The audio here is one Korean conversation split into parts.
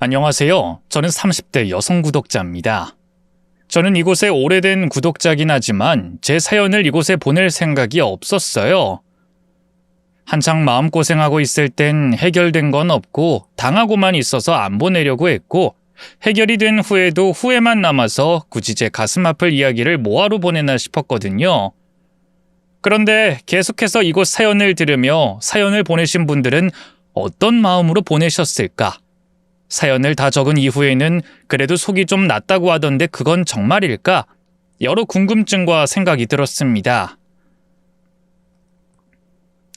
안녕하세요. 저는 30대 여성 구독자입니다. 저는 이곳에 오래된 구독자긴 하지만 제 사연을 이곳에 보낼 생각이 없었어요. 한창 마음고생하고 있을 땐 해결된 건 없고 당하고만 있어서 안 보내려고 했고, 해결이 된 후에도 후회만 남아서 굳이 제 가슴 아플 이야기를 뭐하러 보내나 싶었거든요. 그런데 계속해서 이곳 사연을 들으며 사연을 보내신 분들은 어떤 마음으로 보내셨을까? 사연을 다 적은 이후에는 그래도 속이 좀 났다고 하던데 그건 정말일까? 여러 궁금증과 생각이 들었습니다.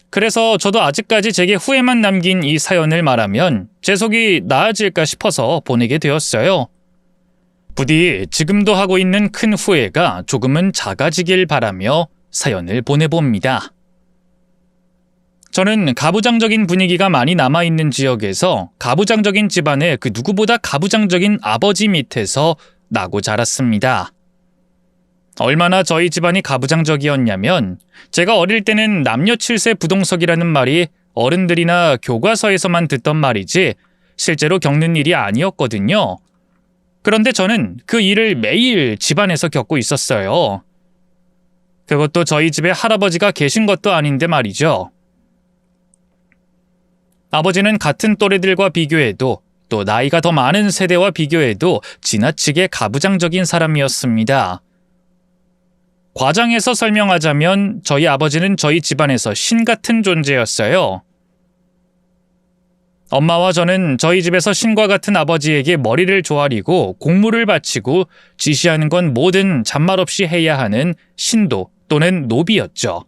그래서 저도 아직까지 제게 후회만 남긴 이 사연을 말하면 제 속이 나아질까 싶어서 보내게 되었어요. 부디 지금도 하고 있는 큰 후회가 조금은 작아지길 바라며 사연을 보내봅니다. 저는 가부장적인 분위기가 많이 남아있는 지역에서 가부장적인 집안의 그 누구보다 가부장적인 아버지 밑에서 나고 자랐습니다. 얼마나 저희 집안이 가부장적이었냐면 제가 어릴 때는 남녀 7세 부동석이라는 말이 어른들이나 교과서에서만 듣던 말이지 실제로 겪는 일이 아니었거든요. 그런데 저는 그 일을 매일 집안에서 겪고 있었어요. 그것도 저희 집에 할아버지가 계신 것도 아닌데 말이죠. 아버지는 같은 또래들과 비교해도 또 나이가 더 많은 세대와 비교해도 지나치게 가부장적인 사람이었습니다. 과장해서 설명하자면 저희 아버지는 저희 집안에서 신 같은 존재였어요. 엄마와 저는 저희 집에서 신과 같은 아버지에게 머리를 조아리고 공물을 바치고 지시하는 건 뭐든 잔말 없이 해야 하는 신도 또는 노비였죠.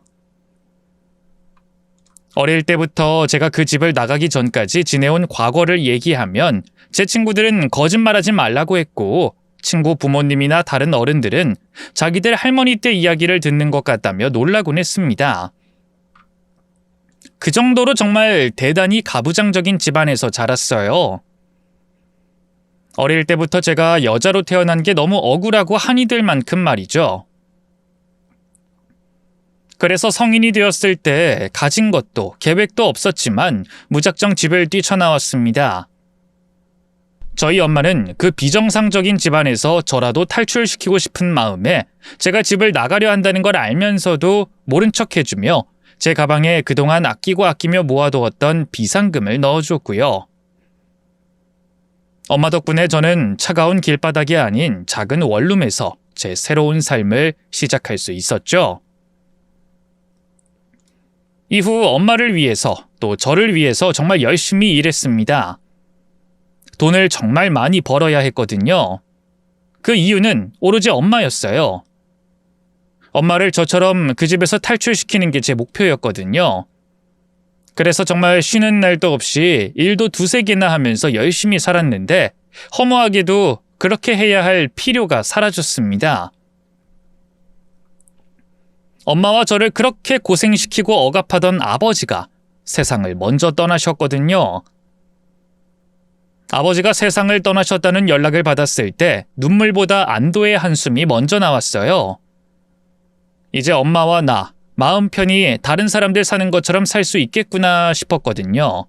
어릴 때부터 제가 그 집을 나가기 전까지 지내온 과거를 얘기하면 제 친구들은 거짓말하지 말라고 했고, 친구 부모님이나 다른 어른들은 자기들 할머니 때 이야기를 듣는 것 같다며 놀라곤 했습니다. 그 정도로 정말 대단히 가부장적인 집안에서 자랐어요. 어릴 때부터 제가 여자로 태어난 게 너무 억울하고 한이 들 만큼 말이죠. 그래서 성인이 되었을 때 가진 것도 계획도 없었지만 무작정 집을 뛰쳐나왔습니다. 저희 엄마는 그 비정상적인 집안에서 저라도 탈출시키고 싶은 마음에 제가 집을 나가려 한다는 걸 알면서도 모른 척 해주며 제 가방에 그동안 아끼며 모아두었던 비상금을 넣어줬고요. 엄마 덕분에 저는 차가운 길바닥이 아닌 작은 원룸에서 제 새로운 삶을 시작할 수 있었죠. 이후 엄마를 위해서 또 저를 위해서 정말 열심히 일했습니다. 돈을 정말 많이 벌어야 했거든요. 그 이유는 오로지 엄마였어요. 엄마를 저처럼 그 집에서 탈출시키는 게 제 목표였거든요. 그래서 정말 쉬는 날도 없이 일도 두세 개나 하면서 열심히 살았는데 허무하게도 그렇게 해야 할 필요가 사라졌습니다. 엄마와 저를 그렇게 고생시키고 억압하던 아버지가 세상을 먼저 떠나셨거든요. 아버지가 세상을 떠나셨다는 연락을 받았을 때 눈물보다 안도의 한숨이 먼저 나왔어요. 이제 엄마와 나, 마음 편히 다른 사람들 사는 것처럼 살 수 있겠구나 싶었거든요.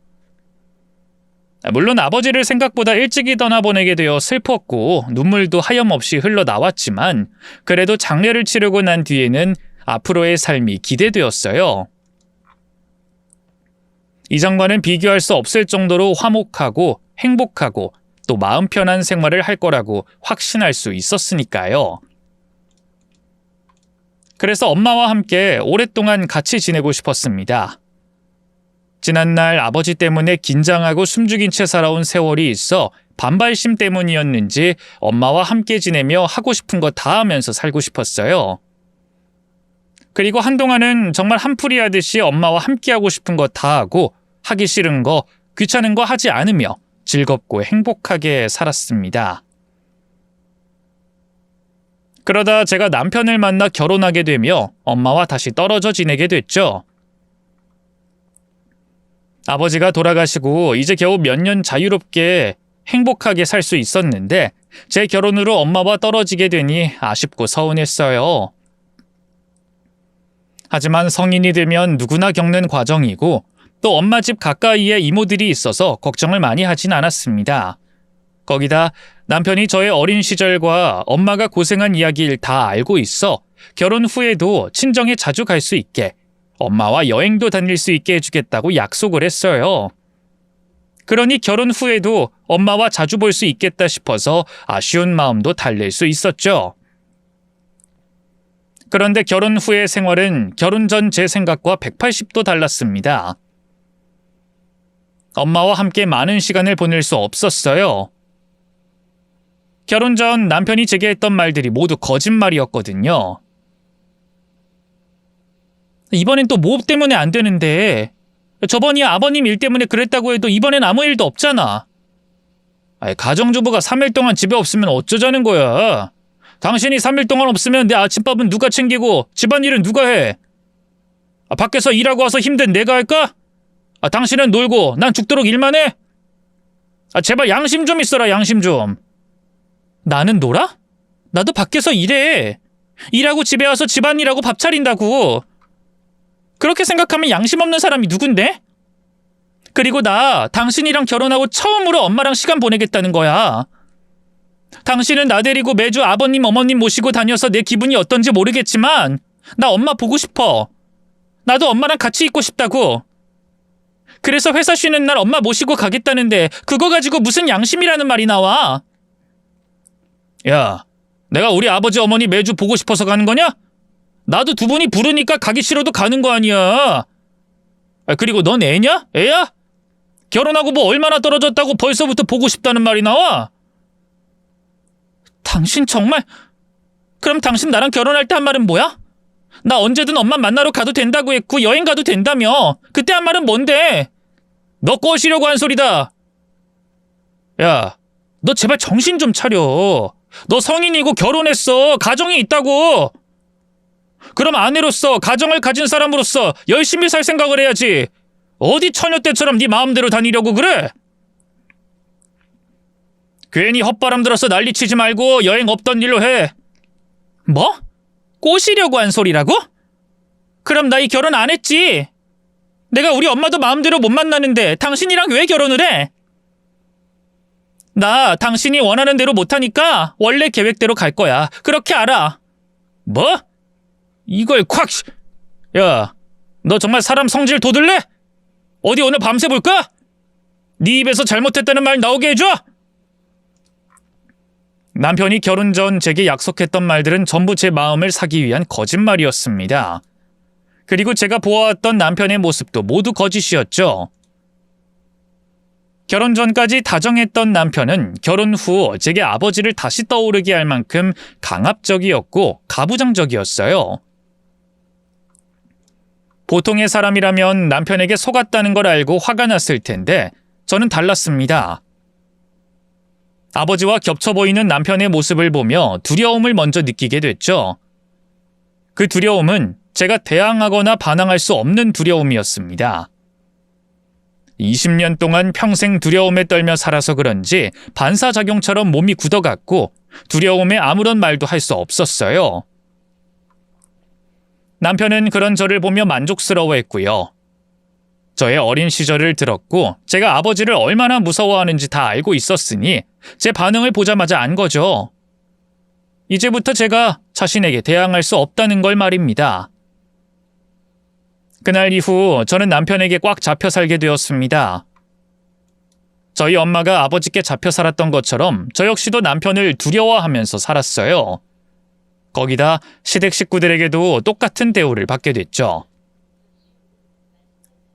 물론 아버지를 생각보다 일찍이 떠나보내게 되어 슬펐고 눈물도 하염없이 흘러나왔지만 그래도 장례를 치르고 난 뒤에는 앞으로의 삶이 기대되었어요. 이전과는 비교할 수 없을 정도로 화목하고 행복하고 또 마음 편한 생활을 할 거라고 확신할 수 있었으니까요. 그래서 엄마와 함께 오랫동안 같이 지내고 싶었습니다. 지난날 아버지 때문에 긴장하고 숨죽인 채 살아온 세월이 있어 반발심 때문이었는지 엄마와 함께 지내며 하고 싶은 거 다 하면서 살고 싶었어요. 그리고 한동안은 정말 한풀이 하듯이 엄마와 함께하고 싶은 거 다 하고 하기 싫은 거, 귀찮은 거 하지 않으며 즐겁고 행복하게 살았습니다. 그러다 제가 남편을 만나 결혼하게 되며 엄마와 다시 떨어져 지내게 됐죠. 아버지가 돌아가시고 이제 겨우 몇 년 자유롭게 행복하게 살 수 있었는데 제 결혼으로 엄마와 떨어지게 되니 아쉽고 서운했어요. 하지만 성인이 되면 누구나 겪는 과정이고 또 엄마 집 가까이에 이모들이 있어서 걱정을 많이 하진 않았습니다. 거기다 남편이 저의 어린 시절과 엄마가 고생한 이야기를 다 알고 있어 결혼 후에도 친정에 자주 갈 수 있게, 엄마와 여행도 다닐 수 있게 해주겠다고 약속을 했어요. 그러니 결혼 후에도 엄마와 자주 볼 수 있겠다 싶어서 아쉬운 마음도 달랠 수 있었죠. 그런데 결혼 후의 생활은 결혼 전 제 생각과 180도 달랐습니다. 엄마와 함께 많은 시간을 보낼 수 없었어요. 결혼 전 남편이 제게 했던 말들이 모두 거짓말이었거든요. 이번엔 또 뭐 때문에 안 되는데? 저번이 아버님 일 때문에 그랬다고 해도 이번엔 아무 일도 없잖아. 가정주부가 3일 동안 집에 없으면 어쩌자는 거야? 당신이 3일 동안 없으면 내 아침밥은 누가 챙기고 집안일은 누가 해? 밖에서 일하고 와서 힘든 내가 할까? 당신은 놀고 난 죽도록 일만 해? 제발 양심 좀 있어라, 양심 좀. 나는 놀아? 나도 밖에서 일해. 일하고 집에 와서 집안일하고 밥 차린다고. 그렇게 생각하면 양심 없는 사람이 누군데? 그리고 나 당신이랑 결혼하고 처음으로 엄마랑 시간 보내겠다는 거야. 당신은 나 데리고 매주 아버님, 어머님 모시고 다녀서 내 기분이 어떤지 모르겠지만 나 엄마 보고 싶어. 나도 엄마랑 같이 있고 싶다고. 그래서 회사 쉬는 날 엄마 모시고 가겠다는데 그거 가지고 무슨 양심이라는 말이 나와? 야, 내가 우리 아버지, 어머니 매주 보고 싶어서 가는 거냐? 나도 두 분이 부르니까 가기 싫어도 가는 거 아니야. 그리고 넌 애냐? 애야? 결혼하고 뭐 얼마나 떨어졌다고 벌써부터 보고 싶다는 말이 나와? 당신 정말... 그럼 당신 나랑 결혼할 때 한 말은 뭐야? 나 언제든 엄마 만나러 가도 된다고 했고 여행 가도 된다며. 그때 한 말은 뭔데? 너 꼬시려고 한 소리다. 야, 너 제발 정신 좀 차려. 너 성인이고 결혼했어. 가정이 있다고. 그럼 아내로서, 가정을 가진 사람으로서 열심히 살 생각을 해야지. 어디 처녀 때처럼 네 마음대로 다니려고 그래? 괜히 헛바람 들어서 난리치지 말고 여행 없던 일로 해. 뭐? 꼬시려고 한 소리라고? 그럼 나 이 결혼 안 했지. 내가 우리 엄마도 마음대로 못 만나는데 당신이랑 왜 결혼을 해? 나 당신이 원하는 대로 못하니까 원래 계획대로 갈 거야. 그렇게 알아. 뭐? 이걸 콱! 야, 너 정말 사람 성질 돋을래? 어디 오늘 밤새 볼까? 네 입에서 잘못했다는 말 나오게 해줘? 남편이 결혼 전 제게 약속했던 말들은 전부 제 마음을 사기 위한 거짓말이었습니다. 그리고 제가 보아왔던 남편의 모습도 모두 거짓이었죠. 결혼 전까지 다정했던 남편은 결혼 후 제게 아버지를 다시 떠오르게 할 만큼 강압적이었고 가부장적이었어요. 보통의 사람이라면 남편에게 속았다는 걸 알고 화가 났을 텐데 저는 달랐습니다. 아버지와 겹쳐 보이는 남편의 모습을 보며 두려움을 먼저 느끼게 됐죠. 그 두려움은 제가 대항하거나 반항할 수 없는 두려움이었습니다. 20년 동안 평생 두려움에 떨며 살아서 그런지 반사작용처럼 몸이 굳어갔고 두려움에 아무런 말도 할 수 없었어요. 남편은 그런 저를 보며 만족스러워했고요. 저의 어린 시절을 들었고 제가 아버지를 얼마나 무서워하는지 다 알고 있었으니 제 반응을 보자마자 안 거죠. 이제부터 제가 자신에게 대항할 수 없다는 걸 말입니다. 그날 이후 저는 남편에게 꽉 잡혀 살게 되었습니다. 저희 엄마가 아버지께 잡혀 살았던 것처럼 저 역시도 남편을 두려워하면서 살았어요. 거기다 시댁 식구들에게도 똑같은 대우를 받게 됐죠.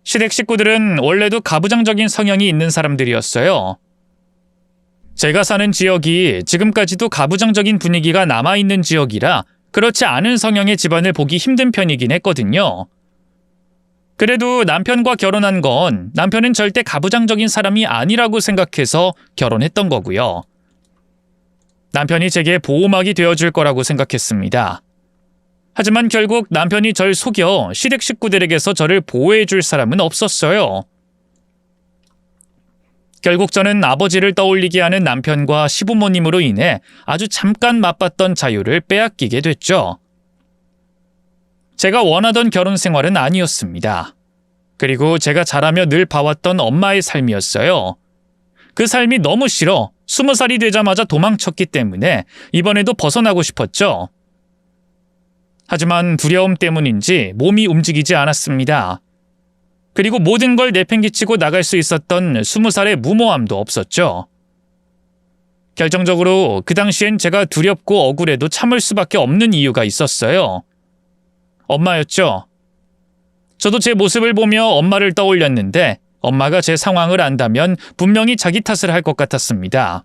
시댁 식구들은 원래도 가부장적인 성향이 있는 사람들이었어요. 제가 사는 지역이 지금까지도 가부장적인 분위기가 남아있는 지역이라 그렇지 않은 성향의 집안을 보기 힘든 편이긴 했거든요. 그래도 남편과 결혼한 건 남편은 절대 가부장적인 사람이 아니라고 생각해서 결혼했던 거고요. 남편이 제게 보호막이 되어줄 거라고 생각했습니다. 하지만 결국 남편이 절 속여 시댁 식구들에게서 저를 보호해줄 사람은 없었어요. 결국 저는 아버지를 떠올리게 하는 남편과 시부모님으로 인해 아주 잠깐 맛봤던 자유를 빼앗기게 됐죠. 제가 원하던 결혼 생활은 아니었습니다. 그리고 제가 자라며 늘 봐왔던 엄마의 삶이었어요. 그 삶이 너무 싫어 20살이 되자마자 도망쳤기 때문에 이번에도 벗어나고 싶었죠. 하지만 두려움 때문인지 몸이 움직이지 않았습니다. 그리고 모든 걸 내팽개치고 나갈 수 있었던 20살의 무모함도 없었죠. 결정적으로 그 당시엔 제가 두렵고 억울해도 참을 수밖에 없는 이유가 있었어요. 엄마였죠. 저도 제 모습을 보며 엄마를 떠올렸는데 엄마가 제 상황을 안다면 분명히 자기 탓을 할 것 같았습니다.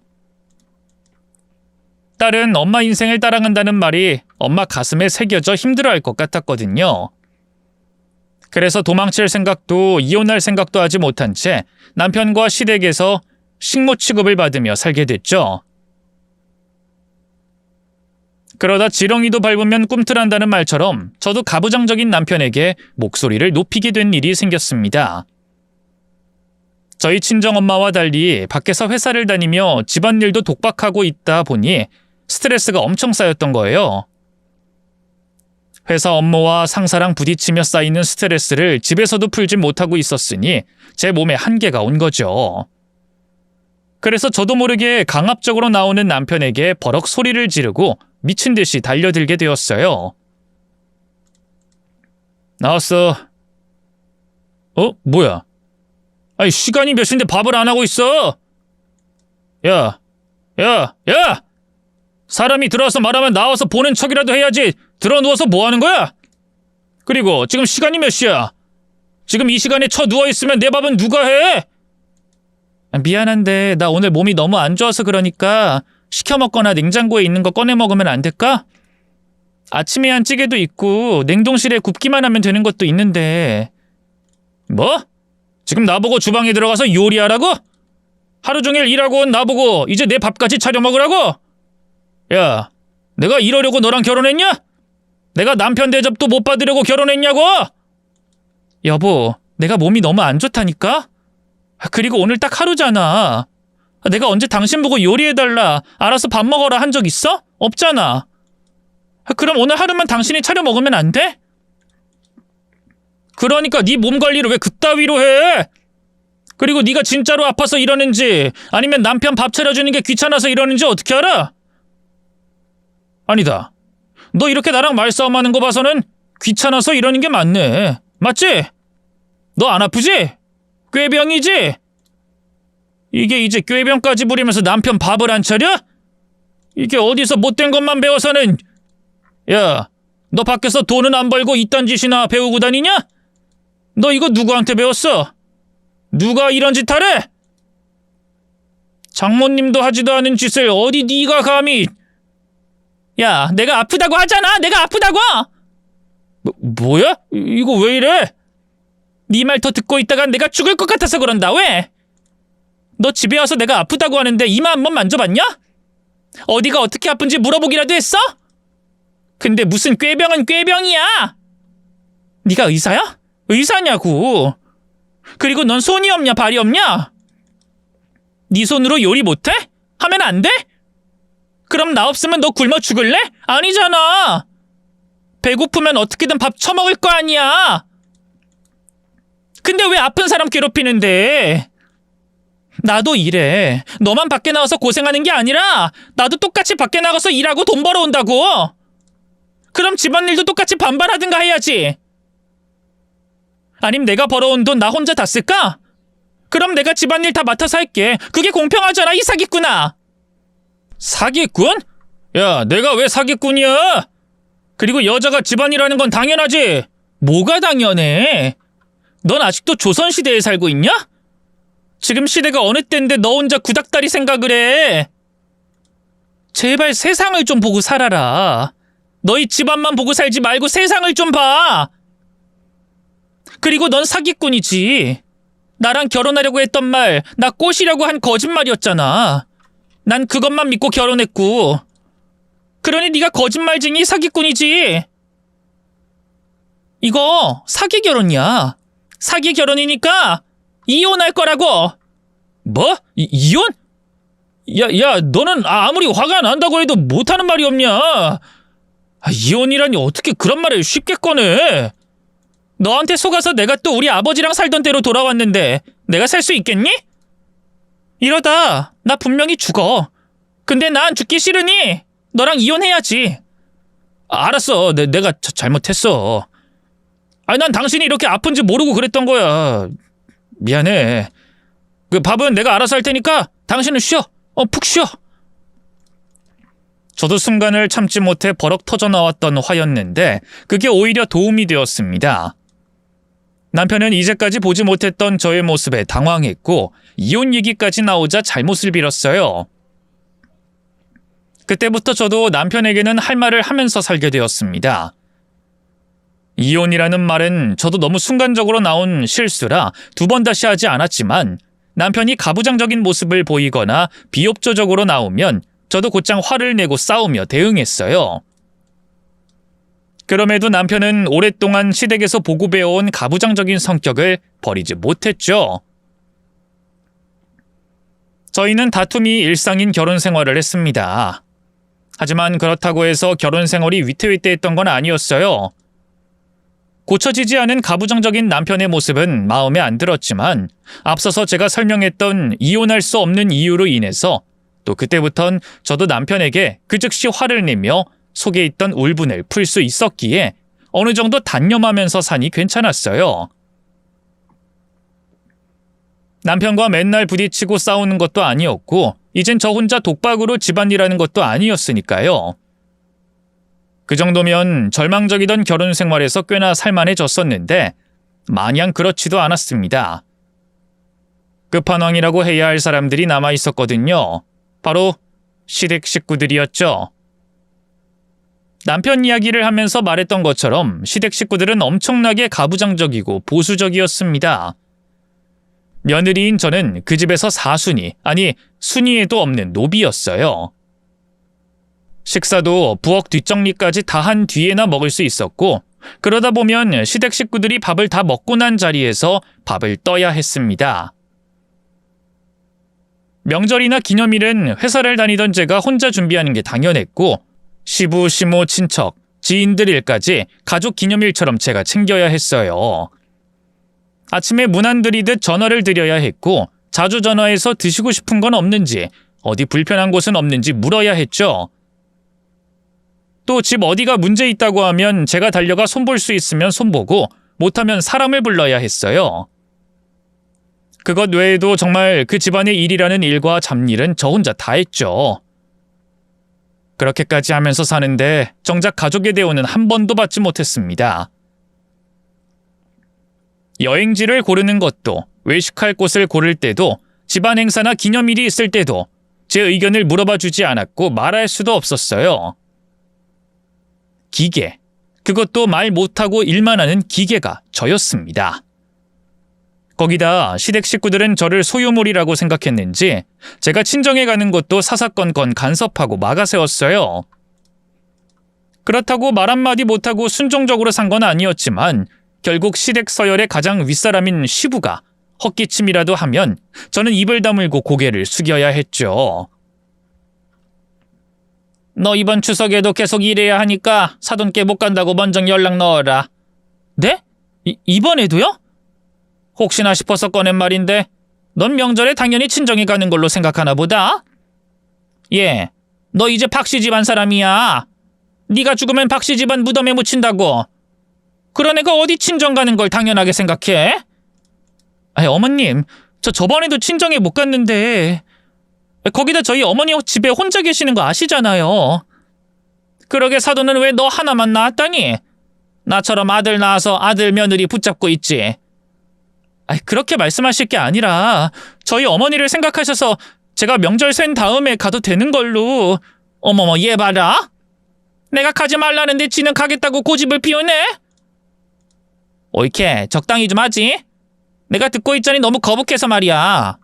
딸은 엄마 인생을 따라간다는 말이 엄마 가슴에 새겨져 힘들어할 것 같았거든요. 그래서 도망칠 생각도 이혼할 생각도 하지 못한 채 남편과 시댁에서 식모 취급을 받으며 살게 됐죠. 그러다 지렁이도 밟으면 꿈틀한다는 말처럼 저도 가부장적인 남편에게 목소리를 높이게 된 일이 생겼습니다. 저희 친정엄마와 달리 밖에서 회사를 다니며 집안일도 독박하고 있다 보니 스트레스가 엄청 쌓였던 거예요. 회사 업무와 상사랑 부딪히며 쌓이는 스트레스를 집에서도 풀지 못하고 있었으니 제 몸에 한계가 온 거죠. 그래서 저도 모르게 강압적으로 나오는 남편에게 버럭 소리를 지르고 미친 듯이 달려들게 되었어요. 나왔어. 뭐야? 아니, 시간이 몇 시인데 밥을 안 하고 있어? 야! 사람이 들어와서 말하면 나와서 보는 척이라도 해야지. 들어 누워서 뭐 하는 거야? 그리고 지금 시간이 몇 시야? 지금 이 시간에 쳐 누워있으면 내 밥은 누가 해? 미안한데 나 오늘 몸이 너무 안 좋아서 그러니까 시켜 먹거나 냉장고에 있는 거 꺼내 먹으면 안 될까? 아침에 한 찌개도 있고 냉동실에 굽기만 하면 되는 것도 있는데. 뭐? 지금 나보고 주방에 들어가서 요리하라고? 하루 종일 일하고 온 나보고 이제 내 밥까지 차려 먹으라고? 야, 내가 이러려고 너랑 결혼했냐? 내가 남편 대접도 못 받으려고 결혼했냐고? 여보, 내가 몸이 너무 안 좋다니까? 그리고 오늘 딱 하루잖아. 내가 언제 당신 보고 요리해달라, 알아서 밥 먹어라 한 적 있어? 없잖아. 그럼 오늘 하루만 당신이 차려 먹으면 안 돼? 그러니까 네 몸 관리를 왜 그따위로 해? 그리고 네가 진짜로 아파서 이러는지 아니면 남편 밥 차려주는 게 귀찮아서 이러는지 어떻게 알아? 아니다. 너 이렇게 나랑 말싸움하는 거 봐서는 귀찮아서 이러는 게 맞네. 맞지? 너 안 아프지? 꾀병이지? 이게 이제 꾀병까지 부리면서 남편 밥을 안 차려? 이게 어디서 못된 것만 배워서는. 야, 너 밖에서 돈은 안 벌고 이딴 짓이나 배우고 다니냐? 너 이거 누구한테 배웠어? 누가 이런 짓 하래? 장모님도 하지도 않은 짓을 어디 네가 감히. 야, 내가 아프다고 하잖아. 내가 아프다고. 뭐야? 이거 왜 이래? 네 말 더 듣고 있다간 내가 죽을 것 같아서 그런다. 왜? 너 집에 와서 내가 아프다고 하는데 이마 한번 만져봤냐? 어디가 어떻게 아픈지 물어보기라도 했어? 근데 무슨 꾀병은 꾀병이야. 네가 의사야? 의사냐고. 그리고 넌 손이 없냐 발이 없냐? 네 손으로 요리 못해? 하면 안 돼? 그럼 나 없으면 너 굶어 죽을래? 아니잖아. 배고프면 어떻게든 밥 처먹을 거 아니야. 근데 왜 아픈 사람 괴롭히는데? 나도 일해. 너만 밖에 나가서 고생하는 게 아니라 나도 똑같이 밖에 나가서 일하고 돈 벌어온다고. 그럼 집안일도 똑같이 반반하든가 해야지. 아님 내가 벌어온 돈 나 혼자 다 쓸까? 그럼 내가 집안일 다 맡아서 할게. 그게 공평하잖아, 이 사기꾼아. 사기꾼? 야, 내가 왜 사기꾼이야? 그리고 여자가 집안일하는 건 당연하지. 뭐가 당연해? 넌 아직도 조선시대에 살고 있냐? 지금 시대가 어느 때인데 너 혼자 구닥다리 생각을 해. 제발 세상을 좀 보고 살아라. 너희 집안만 보고 살지 말고 세상을 좀 봐. 그리고 넌 사기꾼이지. 나랑 결혼하려고 했던 말, 나 꼬시려고 한 거짓말이었잖아. 난 그것만 믿고 결혼했고. 그러니 네가 거짓말쟁이 사기꾼이지. 이거 사기 결혼이야. 사기 결혼이니까 이혼할 거라고. 뭐? 이혼? 야, 너는 아무리 화가 난다고 해도 못하는 말이 없냐? 이혼이라니 어떻게 그런 말을 쉽게 꺼내? 너한테 속아서 내가 또 우리 아버지랑 살던 때로 돌아왔는데 내가 살 수 있겠니? 이러다 나 분명히 죽어. 근데 난 죽기 싫으니 너랑 이혼해야지. 알았어. 내가 잘못했어. 난 당신이 이렇게 아픈지 모르고 그랬던 거야. 미안해. 그 밥은 내가 알아서 할 테니까 당신은 쉬어. 푹 쉬어. 저도 순간을 참지 못해 버럭 터져 나왔던 화였는데 그게 오히려 도움이 되었습니다. 남편은 이제까지 보지 못했던 저의 모습에 당황했고 이혼 얘기까지 나오자 잘못을 빌었어요. 그때부터 저도 남편에게는 할 말을 하면서 살게 되었습니다. 이혼이라는 말은 저도 너무 순간적으로 나온 실수라 두 번 다시 하지 않았지만 남편이 가부장적인 모습을 보이거나 비협조적으로 나오면 저도 곧장 화를 내고 싸우며 대응했어요. 그럼에도 남편은 오랫동안 시댁에서 보고 배워온 가부장적인 성격을 버리지 못했죠. 저희는 다툼이 일상인 결혼 생활을 했습니다. 하지만 그렇다고 해서 결혼 생활이 위태위태했던 건 아니었어요. 고쳐지지 않은 가부장적인 남편의 모습은 마음에 안 들었지만 앞서서 제가 설명했던 이혼할 수 없는 이유로 인해서 또 그때부턴 저도 남편에게 그 즉시 화를 내며 속에 있던 울분을 풀 수 있었기에 어느 정도 단념하면서 사니 괜찮았어요. 남편과 맨날 부딪히고 싸우는 것도 아니었고 이젠 저 혼자 독박으로 집안일하는 것도 아니었으니까요. 그 정도면 절망적이던 결혼 생활에서 꽤나 살만해졌었는데 마냥 그렇지도 않았습니다. 끝판왕이라고 해야 할 사람들이 남아있었거든요. 바로 시댁 식구들이었죠. 남편 이야기를 하면서 말했던 것처럼 시댁 식구들은 엄청나게 가부장적이고 보수적이었습니다. 며느리인 저는 그 집에서 사순위, 아니 순위에도 없는 노비였어요. 식사도 부엌 뒷정리까지 다 한 뒤에나 먹을 수 있었고 그러다 보면 시댁 식구들이 밥을 다 먹고 난 자리에서 밥을 떠야 했습니다. 명절이나 기념일은 회사를 다니던 제가 혼자 준비하는 게 당연했고 시부, 시모, 친척, 지인들 일까지 가족 기념일처럼 제가 챙겨야 했어요. 아침에 문 안 들이듯 전화를 드려야 했고 자주 전화해서 드시고 싶은 건 없는지 어디 불편한 곳은 없는지 물어야 했죠. 또 집 어디가 문제 있다고 하면 제가 달려가 손볼 수 있으면 손보고 못하면 사람을 불러야 했어요. 그것 외에도 정말 그 집안의 일이라는 일과 잡일은 저 혼자 다 했죠. 그렇게까지 하면서 사는데 정작 가족의 대우는 한 번도 받지 못했습니다. 여행지를 고르는 것도, 외식할 곳을 고를 때도, 집안 행사나 기념일이 있을 때도 제 의견을 물어봐 주지 않았고 말할 수도 없었어요. 기계, 그것도 말 못하고 일만 하는 기계가 저였습니다. 거기다 시댁 식구들은 저를 소유물이라고 생각했는지 제가 친정에 가는 것도 사사건건 간섭하고 막아세웠어요. 그렇다고 말 한마디 못하고 순종적으로 산 건 아니었지만 결국 시댁 서열의 가장 윗사람인 시부가 헛기침이라도 하면 저는 입을 다물고 고개를 숙여야 했죠. 너 이번 추석에도 계속 일해야 하니까 사돈께 못 간다고 먼저 연락 넣어라. 네? 이번에도요? 혹시나 싶어서 꺼낸 말인데 넌 명절에 당연히 친정에 가는 걸로 생각하나 보다? 예, 너 이제 박씨 집안 사람이야. 네가 죽으면 박씨 집안 무덤에 묻힌다고. 그런 애가 어디 친정 가는 걸 당연하게 생각해? 아니, 어머님, 저번에도 친정에 못 갔는데 거기다 저희 어머니 집에 혼자 계시는 거 아시잖아요. 그러게 사돈은 왜 너 하나만 낳았다니? 나처럼 아들 낳아서 아들 며느리 붙잡고 있지. 아니, 그렇게 말씀하실 게 아니라 저희 어머니를 생각하셔서 제가 명절 센 다음에 가도 되는 걸로. 어머머, 얘 봐라. 내가 가지 말라는데 지는 가겠다고 고집을 피우네? 옳게 적당히 좀 하지. 내가 듣고 있자니 너무 거북해서 말이야.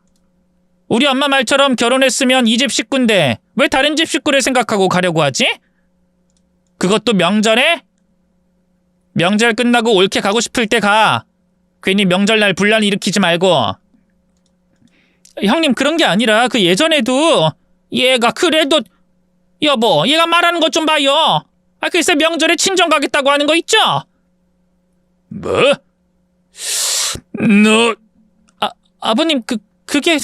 우리 엄마 말처럼 결혼했으면 이 집 식구인데 왜 다른 집 식구를 생각하고 가려고 하지? 그것도 명절에? 명절 끝나고 옳게 가고 싶을 때 가. 괜히 명절날 분란 일으키지 말고. 형님, 그런 게 아니라 그 예전에도 얘가 그래도 여보, 얘가 말하는 것 좀 봐요. 글쎄 명절에 친정 가겠다고 하는 거 있죠? 뭐? 너... 아버님, 그게...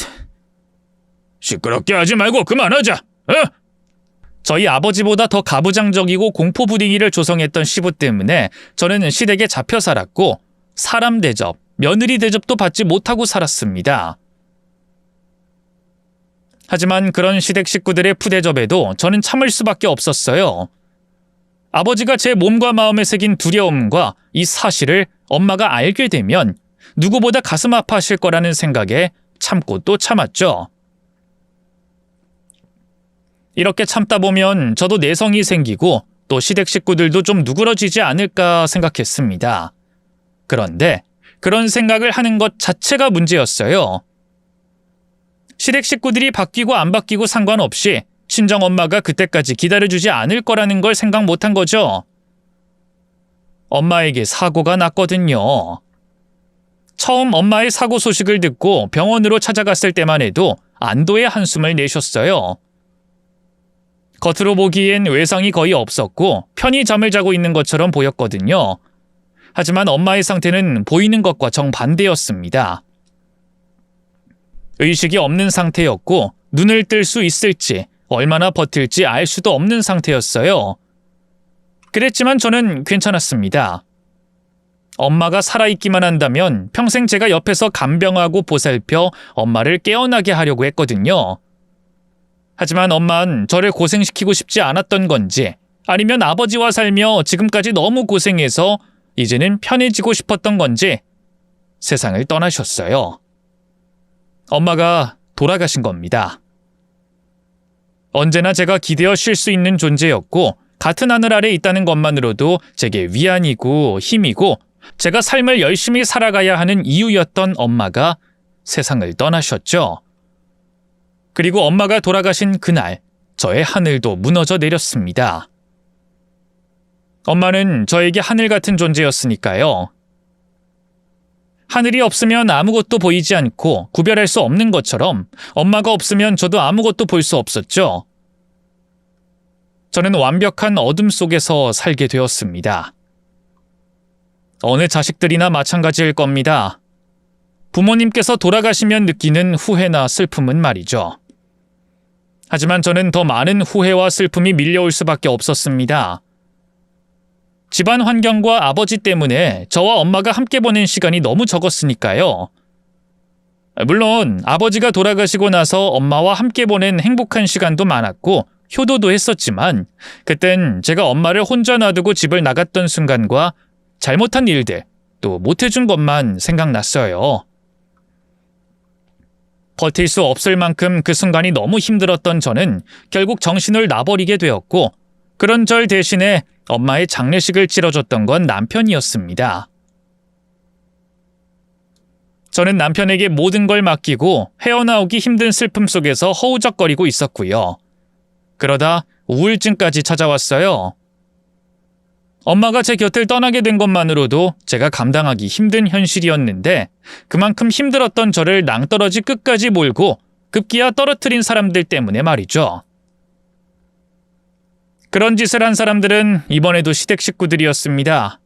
시끄럽게 하지 말고 그만하자. 어? 저희 아버지보다 더 가부장적이고 공포 분위기를 조성했던 시부 때문에 저는 시댁에 잡혀 살았고 사람 대접, 며느리 대접도 받지 못하고 살았습니다. 하지만 그런 시댁 식구들의 푸대접에도 저는 참을 수밖에 없었어요. 아버지가 제 몸과 마음에 새긴 두려움과 이 사실을 엄마가 알게 되면 누구보다 가슴 아파하실 거라는 생각에 참고 또 참았죠. 이렇게 참다 보면 저도 내성이 생기고 또 시댁 식구들도 좀 누그러지지 않을까 생각했습니다. 그런데 그런 생각을 하는 것 자체가 문제였어요. 시댁 식구들이 바뀌고 안 바뀌고 상관없이 친정엄마가 그때까지 기다려주지 않을 거라는 걸 생각 못한 거죠. 엄마에게 사고가 났거든요. 처음 엄마의 사고 소식을 듣고 병원으로 찾아갔을 때만 해도 안도의 한숨을 내셨어요. 겉으로 보기엔 외상이 거의 없었고 편히 잠을 자고 있는 것처럼 보였거든요. 하지만 엄마의 상태는 보이는 것과 정반대였습니다. 의식이 없는 상태였고 눈을 뜰 수 있을지 얼마나 버틸지 알 수도 없는 상태였어요. 그랬지만 저는 괜찮았습니다. 엄마가 살아있기만 한다면 평생 제가 옆에서 간병하고 보살펴 엄마를 깨어나게 하려고 했거든요. 하지만 엄마는 저를 고생시키고 싶지 않았던 건지 아니면 아버지와 살며 지금까지 너무 고생해서 이제는 편해지고 싶었던 건지 세상을 떠나셨어요. 엄마가 돌아가신 겁니다. 언제나 제가 기대어 쉴 수 있는 존재였고 같은 하늘 아래 있다는 것만으로도 제게 위안이고 힘이고 제가 삶을 열심히 살아가야 하는 이유였던 엄마가 세상을 떠나셨죠. 그리고 엄마가 돌아가신 그날 저의 하늘도 무너져 내렸습니다. 엄마는 저에게 하늘 같은 존재였으니까요. 하늘이 없으면 아무것도 보이지 않고 구별할 수 없는 것처럼 엄마가 없으면 저도 아무것도 볼 수 없었죠. 저는 완벽한 어둠 속에서 살게 되었습니다. 어느 자식들이나 마찬가지일 겁니다. 부모님께서 돌아가시면 느끼는 후회나 슬픔은 말이죠. 하지만 저는 더 많은 후회와 슬픔이 밀려올 수밖에 없었습니다. 집안 환경과 아버지 때문에 저와 엄마가 함께 보낸 시간이 너무 적었으니까요. 물론 아버지가 돌아가시고 나서 엄마와 함께 보낸 행복한 시간도 많았고 효도도 했었지만 그땐 제가 엄마를 혼자 놔두고 집을 나갔던 순간과 잘못한 일들, 또 못해준 것만 생각났어요. 버틸 수 없을 만큼 그 순간이 너무 힘들었던 저는 결국 정신을 놔버리게 되었고 그런 절 대신에 엄마의 장례식을 치러줬던 건 남편이었습니다. 저는 남편에게 모든 걸 맡기고 헤어나오기 힘든 슬픔 속에서 허우적거리고 있었고요. 그러다 우울증까지 찾아왔어요. 엄마가 제 곁을 떠나게 된 것만으로도 제가 감당하기 힘든 현실이었는데 그만큼 힘들었던 저를 낭떠러지 끝까지 몰고 급기야 떨어뜨린 사람들 때문에 말이죠. 그런 짓을 한 사람들은 이번에도 시댁 식구들이었습니다.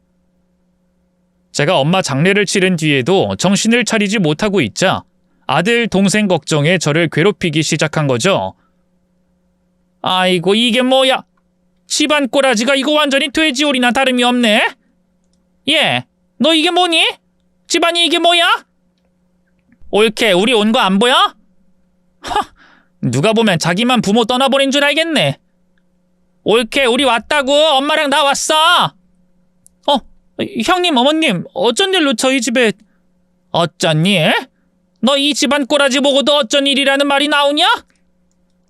제가 엄마 장례를 치른 뒤에도 정신을 차리지 못하고 있자 아들, 동생 걱정에 저를 괴롭히기 시작한 거죠. 아이고 이게 뭐야? 집안 꼬라지가 이거 완전히 돼지오리나 다름이 없네? 얘, 너 이게 뭐니? 집안이 이게 뭐야? 옳게 우리 온 거 안 보여? 허, 누가 보면 자기만 부모 떠나보낸 줄 알겠네. 옳게 우리 왔다고. 엄마랑 나 왔어. 형님 어머님 어쩐 일로 저희 집에. 어쩐 일? 너 이 집안 꼬라지 보고도 어쩐 일이라는 말이 나오냐?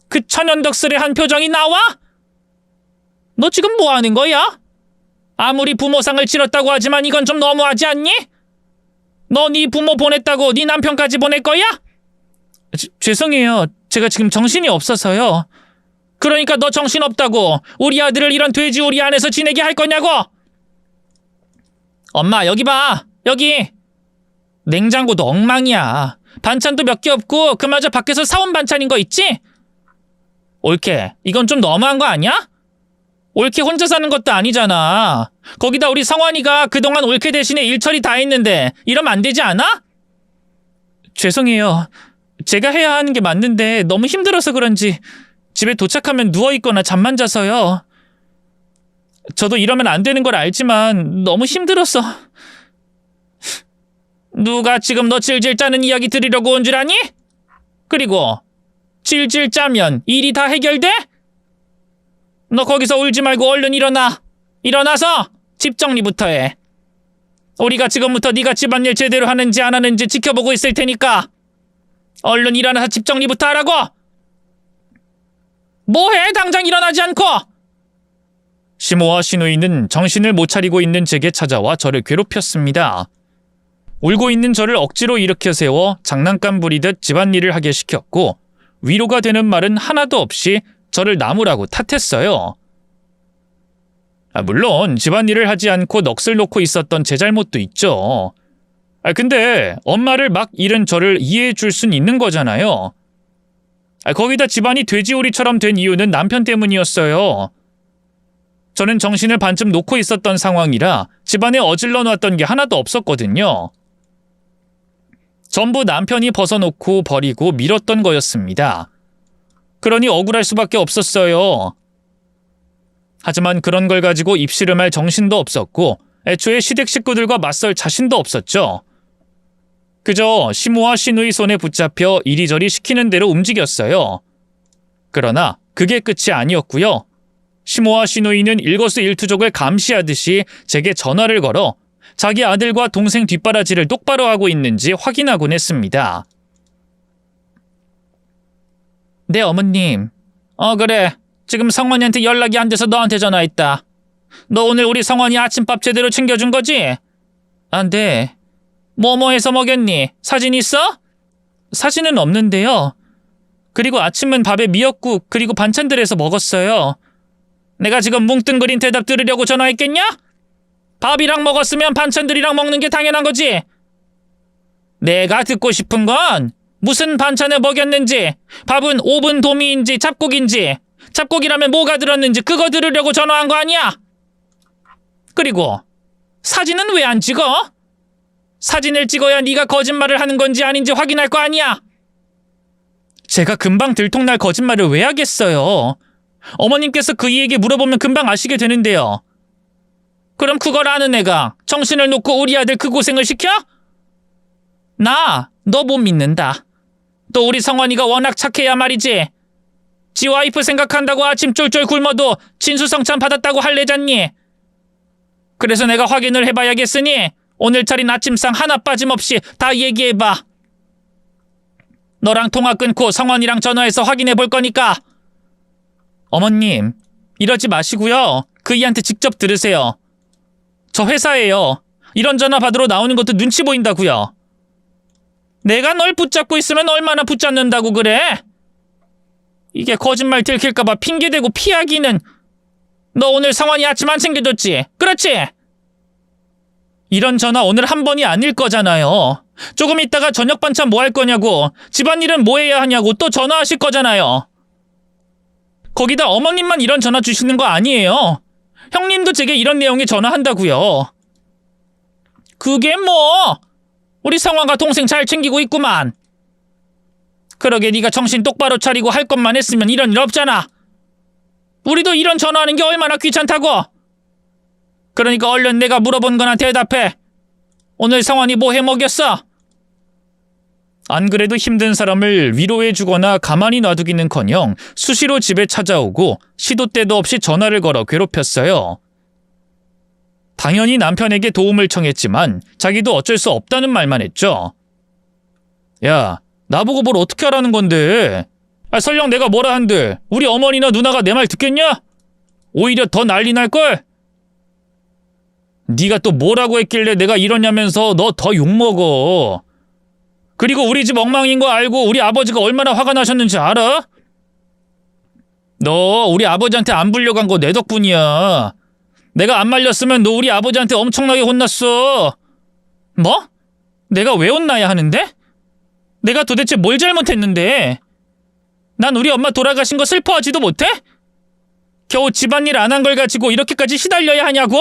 그 천연덕스레한 표정이 나와? 너 지금 뭐 하는 거야? 아무리 부모상을 치렀다고 하지만 이건 좀 너무하지 않니? 너 네 부모 보냈다고 네 남편까지 보낼 거야? 죄송해요. 제가 지금 정신이 없어서요. 그러니까 너 정신없다고 우리 아들을 이런 돼지우리 안에서 지내게 할 거냐고? 엄마 여기 봐. 여기. 냉장고도 엉망이야. 반찬도 몇 개 없고 그마저 밖에서 사온 반찬인 거 있지? 옳게 이건 좀 너무한 거 아니야? 옳게 혼자 사는 것도 아니잖아. 거기다 우리 성환이가 그동안 옳게 대신에 일처리 다 했는데 이러면 안 되지 않아? 죄송해요. 제가 해야 하는 게 맞는데 너무 힘들어서 그런지 집에 도착하면 누워있거나 잠만 자서요. 저도 이러면 안 되는 걸 알지만 너무 힘들어서. 누가 지금 너 질질 짜는 이야기 들으려고 온 줄 아니? 그리고 질질 짜면 일이 다 해결돼? 너 거기서 울지 말고 얼른 일어나. 일어나서 집 정리부터 해. 우리가 지금부터 네가 집안일 제대로 하는지 안 하는지 지켜보고 있을 테니까 얼른 일어나서 집 정리부터 하라고. 뭐해 당장 일어나지 않고. 시모와 시누이는 정신을 못 차리고 있는 제게 찾아와 저를 괴롭혔습니다. 울고 있는 저를 억지로 일으켜 세워 장난감 부리듯 집안일을 하게 시켰고 위로가 되는 말은 하나도 없이 저를 나무라고 탓했어요. 물론 집안일을 하지 않고 넋을 놓고 있었던 제 잘못도 있죠. 근데 엄마를 막 잃은 저를 이해해 줄 순 있는 거잖아요. 거기다 집안이 돼지우리처럼 된 이유는 남편 때문이었어요. 저는 정신을 반쯤 놓고 있었던 상황이라 집안에 어질러 놨던 게 하나도 없었거든요. 전부 남편이 벗어놓고 버리고 밀었던 거였습니다. 그러니 억울할 수밖에 없었어요. 하지만 그런 걸 가지고 입씨름할 정신도 없었고 애초에 시댁 식구들과 맞설 자신도 없었죠. 그저 시모와 시누이 손에 붙잡혀 이리저리 시키는 대로 움직였어요. 그러나 그게 끝이 아니었고요. 시모와 시누이는 일거수일투족을 감시하듯이 제게 전화를 걸어 자기 아들과 동생 뒷바라지를 똑바로 하고 있는지 확인하곤 했습니다. 네, 어머님. 그래. 지금 성원이한테 연락이 안 돼서 너한테 전화했다. 너 오늘 우리 성원이 아침밥 제대로 챙겨준 거지? 안 돼. 뭐뭐 해서 먹였니? 사진 있어? 사진은 없는데요. 그리고 아침은 밥에 미역국 그리고 반찬들 해서 먹었어요. 내가 지금 뭉뚱그린 대답 들으려고 전화했겠냐? 밥이랑 먹었으면 반찬들이랑 먹는 게 당연한 거지. 내가 듣고 싶은 건 무슨 반찬을 먹였는지, 밥은 오븐 도미인지 잡곡인지, 잡곡이라면 뭐가 들었는지 그거 들으려고 전화한 거 아니야? 그리고 사진은 왜 안 찍어? 사진을 찍어야 네가 거짓말을 하는 건지 아닌지 확인할 거 아니야? 제가 금방 들통날 거짓말을 왜 하겠어요? 어머님께서 그 이에게 물어보면 금방 아시게 되는데요. 그럼 그걸 아는 애가 정신을 놓고 우리 아들 그 고생을 시켜? 나 너 못 믿는다. 또 우리 성원이가 워낙 착해야 말이지. 지 와이프 생각한다고 아침 쫄쫄 굶어도 진수성찬 받았다고 할래잖니. 그래서 내가 확인을 해봐야겠으니 오늘 차린 아침상 하나 빠짐없이 다 얘기해봐. 너랑 통화 끊고 성원이랑 전화해서 확인해 볼 거니까. 어머님, 이러지 마시고요. 그이한테 직접 들으세요. 저 회사예요. 이런 전화 받으러 나오는 것도 눈치 보인다고요. 내가 널 붙잡고 있으면 얼마나 붙잡는다고 그래? 이게 거짓말 들킬까봐 핑계대고 피하기는. 너 오늘 성원이 아침 안 챙겨줬지? 그렇지? 이런 전화 오늘 한 번이 아닐 거잖아요. 조금 있다가 저녁 반찬 뭐 할 거냐고, 집안일은 뭐 해야 하냐고 또 전화하실 거잖아요. 거기다 어머님만 이런 전화 주시는 거 아니에요. 형님도 제게 이런 내용의 전화한다고요. 그게 뭐? 우리 성화가 동생 잘 챙기고 있구만. 그러게 네가 정신 똑바로 차리고 할 것만 했으면 이런 일 없잖아. 우리도 이런 전화하는 게 얼마나 귀찮다고. 그러니까 얼른 내가 물어본 거나 대답해. 오늘 성환이 뭐 해먹였어? 안 그래도 힘든 사람을 위로해주거나 가만히 놔두기는커녕 수시로 집에 찾아오고 시도 때도 없이 전화를 걸어 괴롭혔어요. 당연히 남편에게 도움을 청했지만 자기도 어쩔 수 없다는 말만 했죠. 야, 나보고 뭘 어떻게 하라는 건데. 설령 내가 뭐라 한들 우리 어머니나 누나가 내 말 듣겠냐? 오히려 더 난리 날걸? 네가 또 뭐라고 했길래 내가 이러냐면서 너 더 욕먹어. 그리고 우리 집 엉망인 거 알고 우리 아버지가 얼마나 화가 나셨는지 알아? 너 우리 아버지한테 안 불려간 거 내 덕분이야. 내가 안 말렸으면 너 우리 아버지한테 엄청나게 혼났어. 뭐? 내가 왜 혼나야 하는데? 내가 도대체 뭘 잘못했는데? 난 우리 엄마 돌아가신 거 슬퍼하지도 못해? 겨우 집안일 안 한 걸 가지고 이렇게까지 시달려야 하냐고?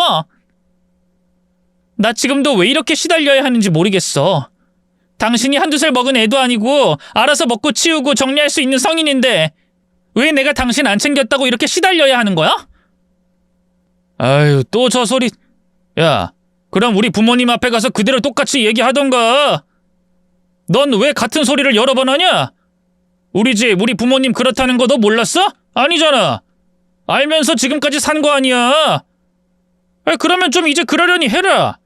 나 지금도 왜 이렇게 시달려야 하는지 모르겠어. 당신이 한두 살 먹은 애도 아니고 알아서 먹고 치우고 정리할 수 있는 성인인데 왜 내가 당신 안 챙겼다고 이렇게 시달려야 하는 거야? 아유, 또 저 소리. 야, 그럼 우리 부모님 앞에 가서 그대로 똑같이 얘기하던가. 넌 왜 같은 소리를 여러 번 하냐? 우리 집, 우리 부모님 그렇다는 거 너 몰랐어? 아니잖아. 알면서 지금까지 산 거 아니야. 그러면 좀 이제 그러려니 해라.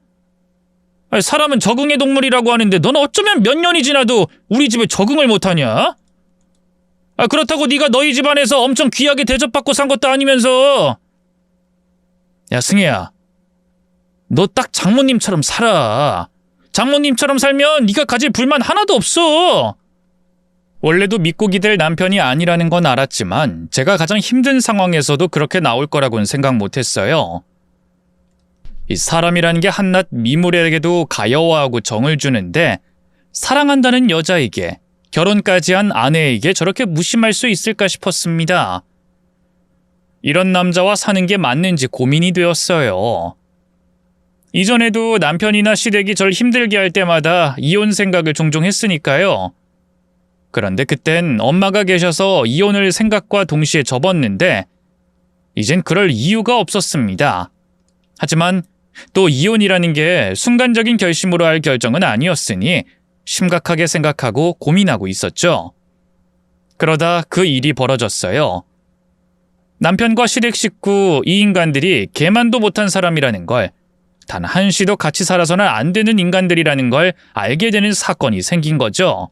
사람은 적응의 동물이라고 하는데 넌 어쩌면 몇 년이 지나도 우리 집에 적응을 못하냐? 그렇다고 네가 너희 집안에서 엄청 귀하게 대접받고 산 것도 아니면서. 야, 승혜야. 너 딱 장모님처럼 살아. 장모님처럼 살면 네가 가질 불만 하나도 없어. 원래도 믿고 기댈 남편이 아니라는 건 알았지만 제가 가장 힘든 상황에서도 그렇게 나올 거라고는 생각 못했어요. 이 사람이라는 게 한낱 미물에게도 가여워하고 정을 주는데 사랑한다는 여자에게, 결혼까지 한 아내에게 저렇게 무심할 수 있을까 싶었습니다. 이런 남자와 사는 게 맞는지 고민이 되었어요. 이전에도 남편이나 시댁이 절 힘들게 할 때마다 이혼 생각을 종종 했으니까요. 그런데 그땐 엄마가 계셔서 이혼을 생각과 동시에 접었는데 이젠 그럴 이유가 없었습니다. 하지만 또 이혼이라는 게 순간적인 결심으로 할 결정은 아니었으니 심각하게 생각하고 고민하고 있었죠. 그러다 그 일이 벌어졌어요. 남편과 시댁 식구 이 인간들이 개만도 못한 사람이라는 걸, 단 한시도 같이 살아서는 안 되는 인간들이라는 걸 알게 되는 사건이 생긴 거죠.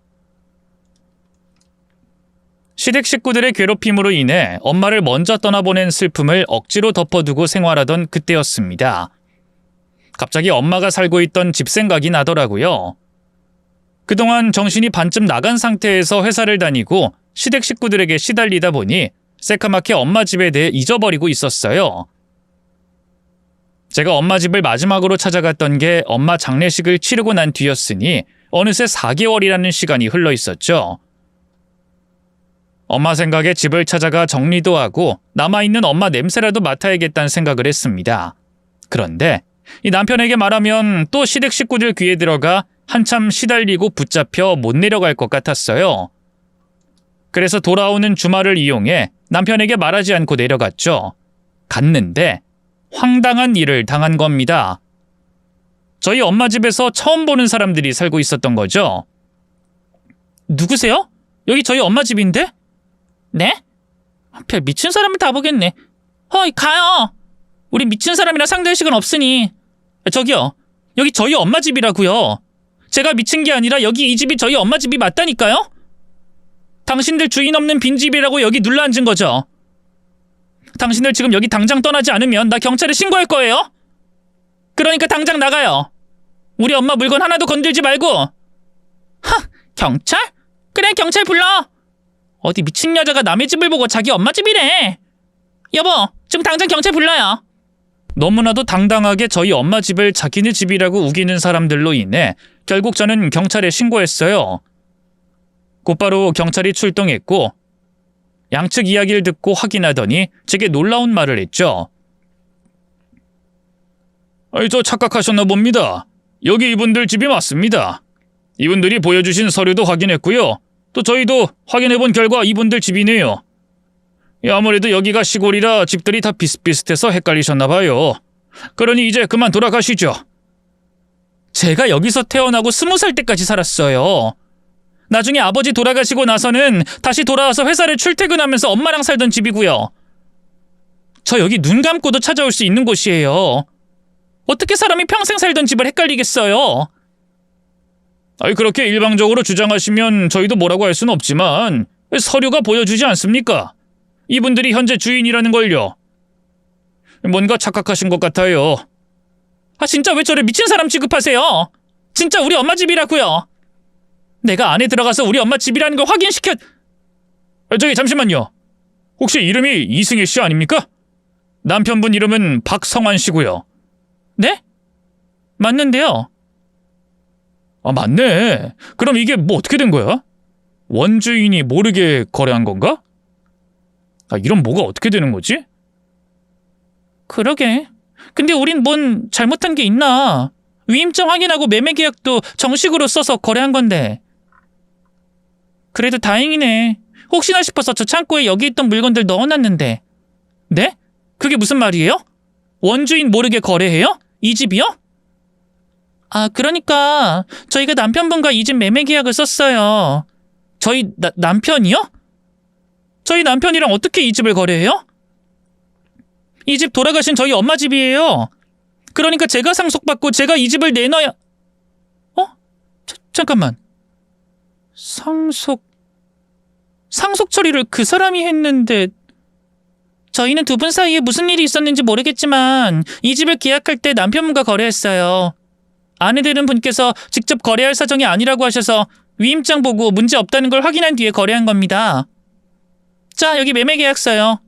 시댁 식구들의 괴롭힘으로 인해 엄마를 먼저 떠나보낸 슬픔을 억지로 덮어두고 생활하던 그때였습니다. 갑자기 엄마가 살고 있던 집 생각이 나더라고요. 그동안 정신이 반쯤 나간 상태에서 회사를 다니고 시댁 식구들에게 시달리다 보니 새카맣게 엄마 집에 대해 잊어버리고 있었어요. 제가 엄마 집을 마지막으로 찾아갔던 게 엄마 장례식을 치르고 난 뒤였으니 어느새 4개월이라는 시간이 흘러 있었죠. 엄마 생각에 집을 찾아가 정리도 하고 남아있는 엄마 냄새라도 맡아야겠다는 생각을 했습니다. 그런데 이 남편에게 말하면 또 시댁 식구들 귀에 들어가 한참 시달리고 붙잡혀 못 내려갈 것 같았어요. 그래서 돌아오는 주말을 이용해 남편에게 말하지 않고 내려갔죠. 갔는데 황당한 일을 당한 겁니다. 저희 엄마 집에서 처음 보는 사람들이 살고 있었던 거죠. 누구세요? 여기 저희 엄마 집인데? 네? 별 미친 사람을 다 보겠네. 가요. 우리 미친 사람이랑 상대할 시간 없으니. 저기요. 여기 저희 엄마 집이라고요. 제가 미친 게 아니라 여기 이 집이 저희 엄마 집이 맞다니까요? 당신들 주인 없는 빈집이라고 여기 눌러앉은 거죠. 당신들 지금 여기 당장 떠나지 않으면 나 경찰에 신고할 거예요. 그러니까 당장 나가요. 우리 엄마 물건 하나도 건들지 말고. 경찰? 그래, 경찰 불러. 어디 미친 여자가 남의 집을 보고 자기 엄마 집이래. 여보, 지금 당장 경찰 불러요. 너무나도 당당하게 저희 엄마 집을 자기네 집이라고 우기는 사람들로 인해 결국 저는 경찰에 신고했어요. 곧바로 경찰이 출동했고 양측 이야기를 듣고 확인하더니 제게 놀라운 말을 했죠. 저 착각하셨나 봅니다. 여기 이분들 집이 맞습니다. 이분들이 보여주신 서류도 확인했고요. 또 저희도 확인해본 결과 이분들 집이네요. 아무래도 여기가 시골이라 집들이 다 비슷비슷해서 헷갈리셨나 봐요. 그러니 이제 그만 돌아가시죠. 제가 여기서 태어나고 20살 때까지 살았어요. 나중에 아버지 돌아가시고 나서는 다시 돌아와서 회사를 출퇴근하면서 엄마랑 살던 집이고요. 저 여기 눈 감고도 찾아올 수 있는 곳이에요. 어떻게 사람이 평생 살던 집을 헷갈리겠어요? 그렇게 일방적으로 주장하시면 저희도 뭐라고 할 수는 없지만 서류가 보여주지 않습니까? 이분들이 현재 주인이라는 걸요. 뭔가 착각하신 것 같아요. 진짜 왜 저를 미친 사람 취급하세요? 진짜 우리 엄마 집이라고요. 내가 안에 들어가서 우리 엄마 집이라는 걸 확인시켜... 저기 잠시만요. 혹시 이름이 이승혜 씨 아닙니까? 남편분 이름은 박성환 씨고요. 네? 맞는데요. 맞네. 그럼 이게 뭐 어떻게 된 거야? 원주인이 모르게 거래한 건가? 이런 뭐가 어떻게 되는 거지? 그러게. 근데 우린 뭔 잘못한 게 있나? 위임장 확인하고 매매 계약도 정식으로 써서 거래한 건데. 그래도 다행이네. 혹시나 싶어서 저 창고에 여기 있던 물건들 넣어놨는데. 네? 그게 무슨 말이에요? 원주인 모르게 거래해요? 이 집이요? 아, 그러니까 저희가 남편분과 이 집 매매 계약을 썼어요. 저희 남편이요? 저희 남편이랑 어떻게 이 집을 거래해요? 이 집 돌아가신 저희 엄마 집이에요. 그러니까 제가 상속받고 제가 이 집을 내놔야... 잠깐만. 상속 처리를 그 사람이 했는데... 저희는 두 분 사이에 무슨 일이 있었는지 모르겠지만 이 집을 계약할 때 남편분과 거래했어요. 아내 되는 분께서 직접 거래할 사정이 아니라고 하셔서 위임장 보고 문제 없다는 걸 확인한 뒤에 거래한 겁니다. 자, 여기 매매 계약서요.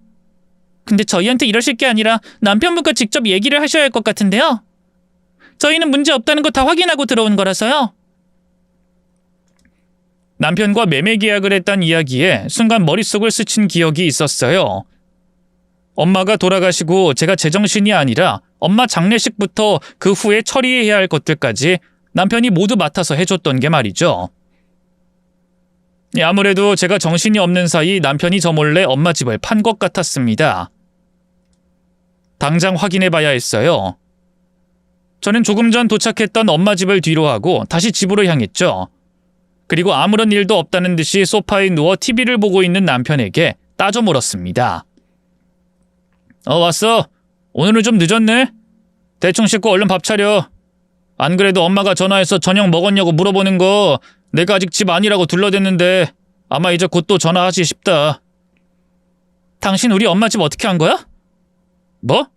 근데 저희한테 이러실 게 아니라 남편분과 직접 얘기를 하셔야 할 것 같은데요. 저희는 문제 없다는 거 다 확인하고 들어온 거라서요. 남편과 매매 계약을 했단 이야기에 순간 머릿속을 스친 기억이 있었어요. 엄마가 돌아가시고 제가 제정신이 아니라 엄마 장례식부터 그 후에 처리해야 할 것들까지 남편이 모두 맡아서 해줬던 게 말이죠. 아무래도 제가 정신이 없는 사이 남편이 저 몰래 엄마 집을 판 것 같았습니다. 당장 확인해봐야 했어요. 저는 조금 전 도착했던 엄마 집을 뒤로하고 다시 집으로 향했죠. 그리고 아무런 일도 없다는 듯이 소파에 누워 TV를 보고 있는 남편에게 따져 물었습니다. 왔어. 오늘은 좀 늦었네. 대충 씻고 얼른 밥 차려. 안 그래도 엄마가 전화해서 저녁 먹었냐고 물어보는 거 내가 아직 집 아니라고 둘러댔는데 아마 이제 곧 또 전화하지 싶다. 당신 우리 엄마 집 어떻게 한 거야? 뭐?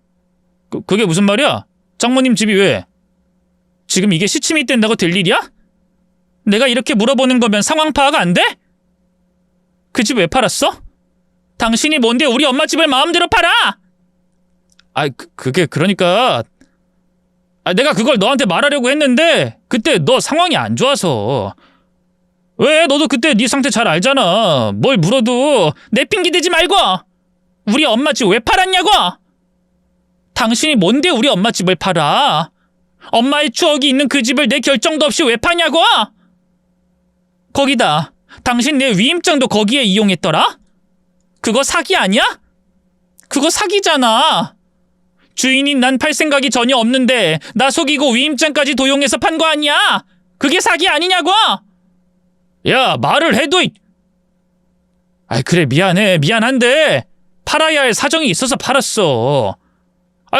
그게 무슨 말이야? 장모님 집이 왜? 지금 이게 시침이 뗀다고 될 일이야? 내가 이렇게 물어보는 거면 상황 파악 안 돼? 그 집 왜 팔았어? 당신이 뭔데 우리 엄마 집을 마음대로 팔아? 그게 그러니까... 내가 그걸 너한테 말하려고 했는데 그때 너 상황이 안 좋아서... 왜? 너도 그때 네 상태 잘 알잖아. 뭘 물어도... 내 핑계 대지 말고! 우리 엄마 집 왜 팔았냐고! 당신이 뭔데 우리 엄마 집을 팔아? 엄마의 추억이 있는 그 집을 내 결정도 없이 왜 파냐고! 거기다 당신 내 위임장도 거기에 이용했더라? 그거 사기 아니야? 그거 사기잖아. 주인인 난 팔 생각이 전혀 없는데 나 속이고 위임장까지 도용해서 판 거 아니야? 그게 사기 아니냐고! 야, 말을 해도... 그래, 미안한데 팔아야 할 사정이 있어서 팔았어.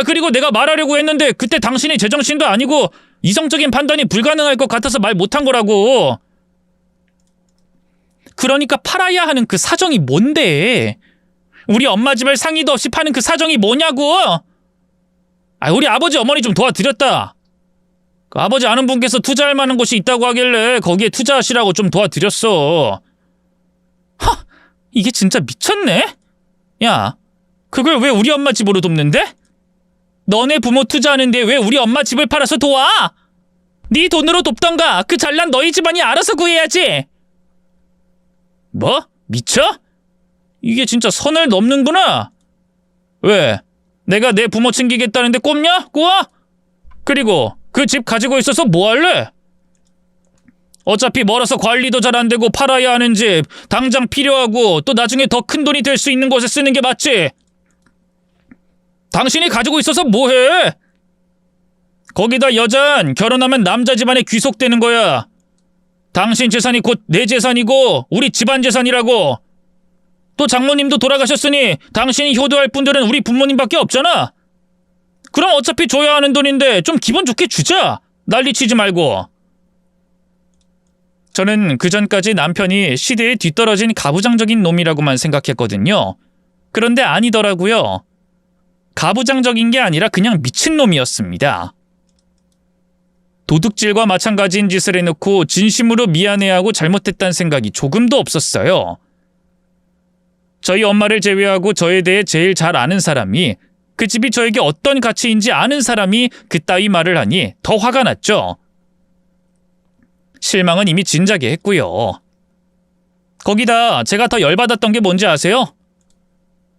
그리고 내가 말하려고 했는데 그때 당신이 제정신도 아니고 이성적인 판단이 불가능할 것 같아서 말 못한 거라고. 그러니까 팔아야 하는 그 사정이 뭔데? 우리 엄마 집을 상의도 없이 파는 그 사정이 뭐냐고! 우리 아버지 어머니 좀 도와드렸다. 그 아버지 아는 분께서 투자할 만한 곳이 있다고 하길래 거기에 투자하시라고 좀 도와드렸어. 이게 진짜 미쳤네? 야, 그걸 왜 우리 엄마 집으로 돕는데? 너네 부모 투자하는데 왜 우리 엄마 집을 팔아서 도와? 네 돈으로 돕던가 그 잘난 너희 집안이 알아서 구해야지. 뭐? 미쳐? 이게 진짜 선을 넘는구나. 왜? 내가 내 부모 챙기겠다는데 꼽냐? 꼬아? 그리고 그 집 가지고 있어서 뭐 할래? 어차피 멀어서 관리도 잘 안 되고 팔아야 하는 집 당장 필요하고 또 나중에 더 큰 돈이 될 수 있는 곳에 쓰는 게 맞지? 당신이 가지고 있어서 뭐해? 거기다 여잔 결혼하면 남자 집안에 귀속되는 거야. 당신 재산이 곧 내 재산이고 우리 집안 재산이라고. 또 장모님도 돌아가셨으니 당신이 효도할 분들은 우리 부모님밖에 없잖아. 그럼 어차피 줘야 하는 돈인데 좀 기분 좋게 주자. 난리치지 말고. 저는 그전까지 남편이 시대에 뒤떨어진 가부장적인 놈이라고만 생각했거든요. 그런데 아니더라고요. 가부장적인 게 아니라 그냥 미친놈이었습니다. 도둑질과 마찬가지인 짓을 해놓고 진심으로 미안해하고 잘못했다는 생각이 조금도 없었어요. 저희 엄마를 제외하고 저에 대해 제일 잘 아는 사람이, 그 집이 저에게 어떤 가치인지 아는 사람이 그따위 말을 하니 더 화가 났죠. 실망은 이미 진작에 했고요. 거기다 제가 더 열받았던 게 뭔지 아세요?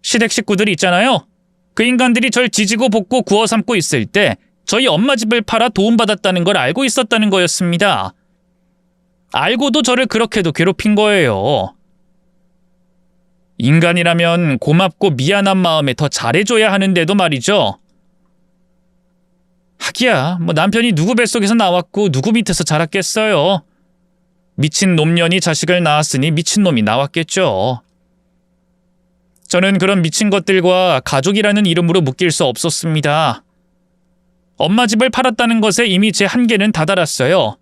시댁 식구들이 있잖아요. 그 인간들이 절 지지고 볶고 구워 삶고 있을 때 저희 엄마 집을 팔아 도움받았다는 걸 알고 있었다는 거였습니다. 알고도 저를 그렇게도 괴롭힌 거예요. 인간이라면 고맙고 미안한 마음에 더 잘해줘야 하는데도 말이죠. 하기야, 남편이 누구 뱃속에서 나왔고 누구 밑에서 자랐겠어요. 미친 놈년이 자식을 낳았으니 미친놈이 나왔겠죠. 저는 그런 미친 것들과 가족이라는 이름으로 묶일 수 없었습니다. 엄마 집을 팔았다는 것에 이미 제 한계는 다다랐어요.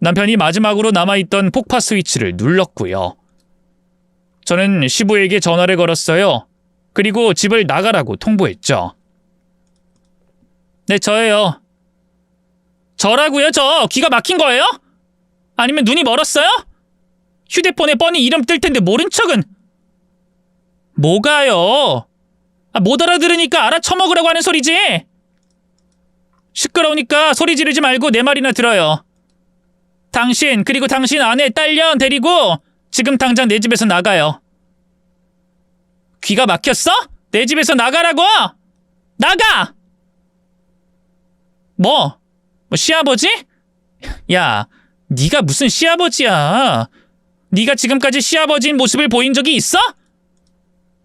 남편이 마지막으로 남아있던 폭파 스위치를 눌렀고요. 저는 시부에게 전화를 걸었어요. 그리고 집을 나가라고 통보했죠. 네, 저예요. 저라고요? 저 귀가 막힌 거예요? 아니면 눈이 멀었어요? 휴대폰에 뻔히 이름 뜰 텐데 모른 척은. 뭐가요? 못 알아들으니까 알아쳐먹으라고 하는 소리지. 시끄러우니까 소리 지르지 말고 내 말이나 들어요. 당신 그리고 당신 아내 딸년 데리고 지금 당장 내 집에서 나가요. 귀가 막혔어? 내 집에서 나가라고! 나가! 뭐 시아버지? 야, 네가 무슨 시아버지야. 네가 지금까지 시아버지인 모습을 보인 적이 있어?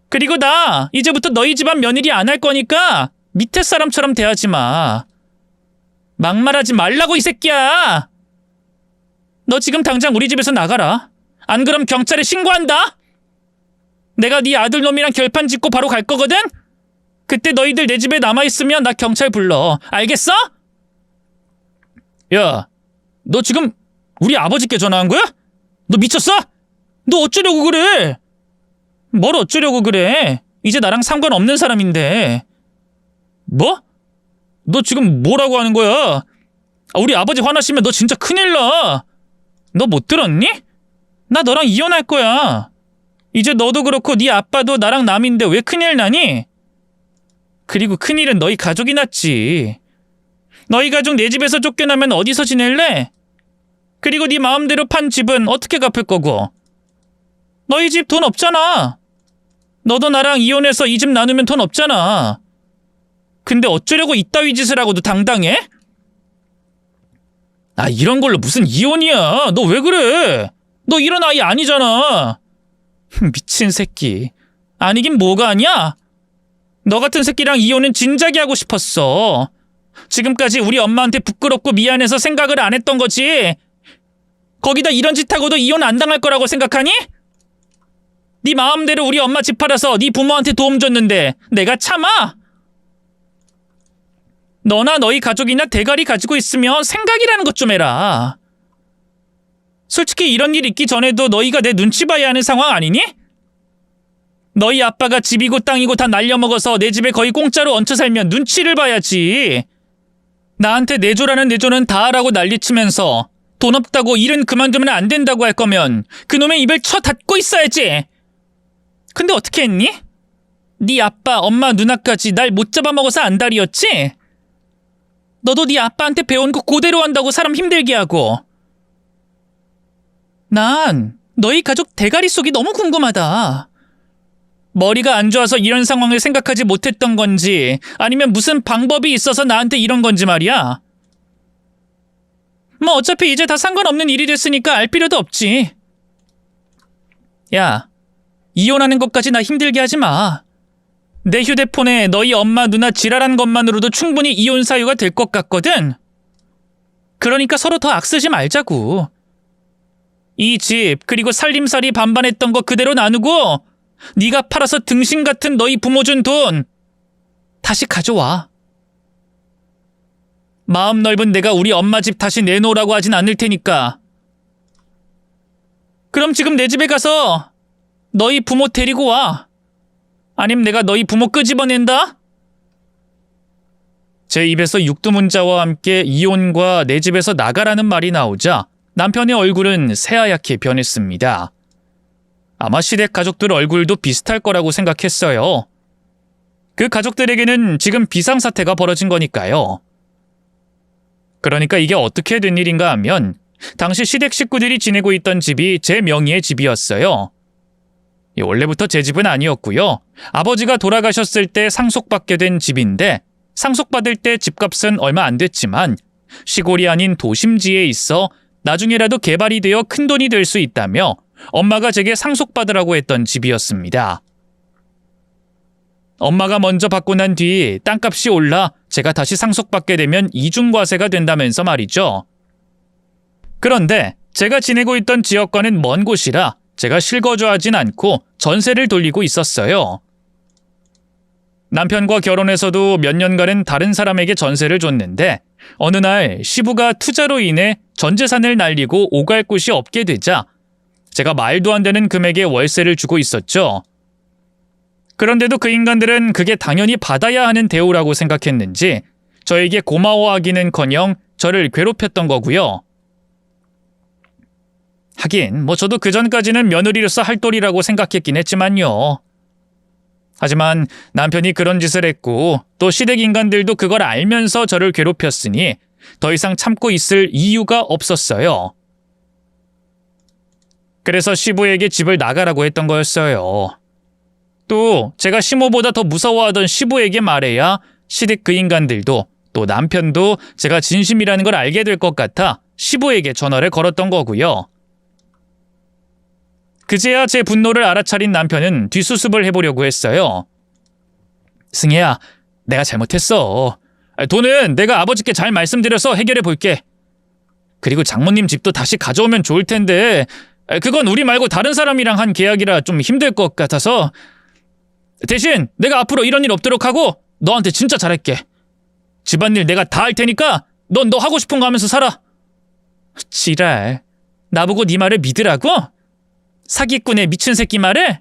그리고 나 이제부터 너희 집안 며느리 안 할 거니까 밑에 사람처럼 대하지 마. 막말하지 말라고 이 새끼야. 너 지금 당장 우리 집에서 나가라. 안 그럼 경찰에 신고한다. 내가 네 아들놈이랑 결판 짓고 바로 갈 거거든? 그때 너희들 내 집에 남아있으면 나 경찰 불러. 알겠어? 야, 너 지금 우리 아버지께 전화한 거야? 너 미쳤어? 너 어쩌려고 그래? 뭘 어쩌려고 그래? 이제 나랑 상관없는 사람인데. 뭐? 너 지금 뭐라고 하는 거야? 우리 아버지 화나시면 너 진짜 큰일 나. 너 못 들었니? 나 너랑 이혼할 거야. 이제 너도 그렇고 네 아빠도 나랑 남인데 왜 큰일 나니? 그리고 큰일은 너희 가족이 났지. 너희 가족 내 집에서 쫓겨나면 어디서 지낼래? 그리고 네 마음대로 판 집은 어떻게 갚을 거고? 너희 집 돈 없잖아. 너도 나랑 이혼해서 이 집 나누면 돈 없잖아. 근데 어쩌려고 이따위 짓을 하고도 당당해? 이런 걸로 무슨 이혼이야. 너 왜 그래? 너 이런 아이 아니잖아. 미친 새끼. 아니긴 뭐가 아니야? 너 같은 새끼랑 이혼은 진작에 하고 싶었어. 지금까지 우리 엄마한테 부끄럽고 미안해서 생각을 안 했던 거지. 거기다 이런 짓 하고도 이혼 안 당할 거라고 생각하니? 네 마음대로 우리 엄마 집 팔아서 네 부모한테 도움 줬는데 내가 참아? 너나 너희 가족이나 대가리 가지고 있으면 생각이라는 것 좀 해라. 솔직히 이런 일 있기 전에도 너희가 내 눈치 봐야 하는 상황 아니니? 너희 아빠가 집이고 땅이고 다 날려먹어서 내 집에 거의 공짜로 얹혀 살면 눈치를 봐야지. 나한테 내조라는 내조는 다 하라고 난리치면서 돈 없다고 일은 그만두면 안 된다고 할 거면 그놈의 입을 쳐 닫고 있어야지. 근데 어떻게 했니? 네 아빠, 엄마, 누나까지 날 못 잡아먹어서 안달이었지? 너도 네 아빠한테 배운 거 그대로 한다고 사람 힘들게 하고. 난 너희 가족 대가리 속이 너무 궁금하다. 머리가 안 좋아서 이런 상황을 생각하지 못했던 건지 아니면 무슨 방법이 있어서 나한테 이런 건지 말이야. 뭐 어차피 이제 다 상관없는 일이 됐으니까 알 필요도 없지. 야, 이혼하는 것까지 나 힘들게 하지 마. 내 휴대폰에 너희 엄마 누나 지랄한 것만으로도 충분히 이혼 사유가 될 것 같거든. 그러니까 서로 더 악쓰지 말자고. 이 집 그리고 살림살이 반반했던 거 그대로 나누고 네가 팔아서 등신 같은 너희 부모 준 돈 다시 가져와. 마음 넓은 내가 우리 엄마 집 다시 내놓으라고 하진 않을 테니까. 그럼 지금 내 집에 가서 너희 부모 데리고 와. 아님 내가 너희 부모 끄집어낸다? 제 입에서 육두문자와 함께 이혼과 내 집에서 나가라는 말이 나오자 남편의 얼굴은 새하얗게 변했습니다. 아마 시댁 가족들 얼굴도 비슷할 거라고 생각했어요. 그 가족들에게는 지금 비상사태가 벌어진 거니까요. 그러니까 이게 어떻게 된 일인가 하면 당시 시댁 식구들이 지내고 있던 집이 제 명의의 집이었어요. 원래부터 제 집은 아니었고요. 아버지가 돌아가셨을 때 상속받게 된 집인데 상속받을 때 집값은 얼마 안 됐지만 시골이 아닌 도심지에 있어 나중에라도 개발이 되어 큰돈이 될 수 있다며 엄마가 제게 상속받으라고 했던 집이었습니다. 엄마가 먼저 받고 난 뒤 땅값이 올라 제가 다시 상속받게 되면 이중과세가 된다면서 말이죠. 그런데 제가 지내고 있던 지역과는 먼 곳이라 제가 실거주하진 않고 전세를 돌리고 있었어요. 남편과 결혼해서도 몇 년간은 다른 사람에게 전세를 줬는데 어느 날 시부가 투자로 인해 전 재산을 날리고 오갈 곳이 없게 되자 제가 말도 안 되는 금액의 월세를 주고 있었죠. 그런데도 그 인간들은 그게 당연히 받아야 하는 대우라고 생각했는지 저에게 고마워하기는커녕 저를 괴롭혔던 거고요. 하긴 저도 그전까지는 며느리로서 할 도리라고 생각했긴 했지만요. 하지만 남편이 그런 짓을 했고 또 시댁 인간들도 그걸 알면서 저를 괴롭혔으니 더 이상 참고 있을 이유가 없었어요. 그래서 시부에게 집을 나가라고 했던 거였어요. 또 제가 시모보다 더 무서워하던 시부에게 말해야 시댁 그 인간들도 또 남편도 제가 진심이라는 걸 알게 될 것 같아 시부에게 전화를 걸었던 거고요. 그제야 제 분노를 알아차린 남편은 뒷수습을 해보려고 했어요. 승혜야, 내가 잘못했어. 돈은 내가 아버지께 잘 말씀드려서 해결해 볼게. 그리고 장모님 집도 다시 가져오면 좋을 텐데 그건 우리 말고 다른 사람이랑 한 계약이라 좀 힘들 것 같아서 대신 내가 앞으로 이런 일 없도록 하고 너한테 진짜 잘할게. 집안일 내가 다 할 테니까 넌 너 하고 싶은 거 하면서 살아. 지랄, 나보고 네 말을 믿으라고? 사기꾼의 미친 새끼 말을?